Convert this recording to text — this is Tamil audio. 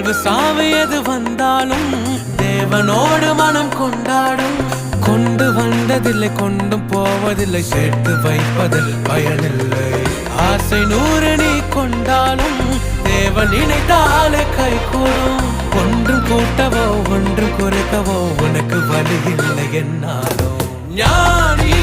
வாழ்வு சாவு எது வந்தாலும் தேவனோடு மனம் கொண்டாடும். கொண்டு வந்ததில்லை கொண்டும் போவதில்லை, சேர்த்து வைப்பதில் பயனில்லை. ஆசை 100 நீ கொண்டாலும் தேவன் நினைத்தாலே கை கூடும். ஒன்றும் கூட்டவோ ஒன்றும் குறைக்கவோ உனக்கு வழி இல்லை என்னாலும் ஞானி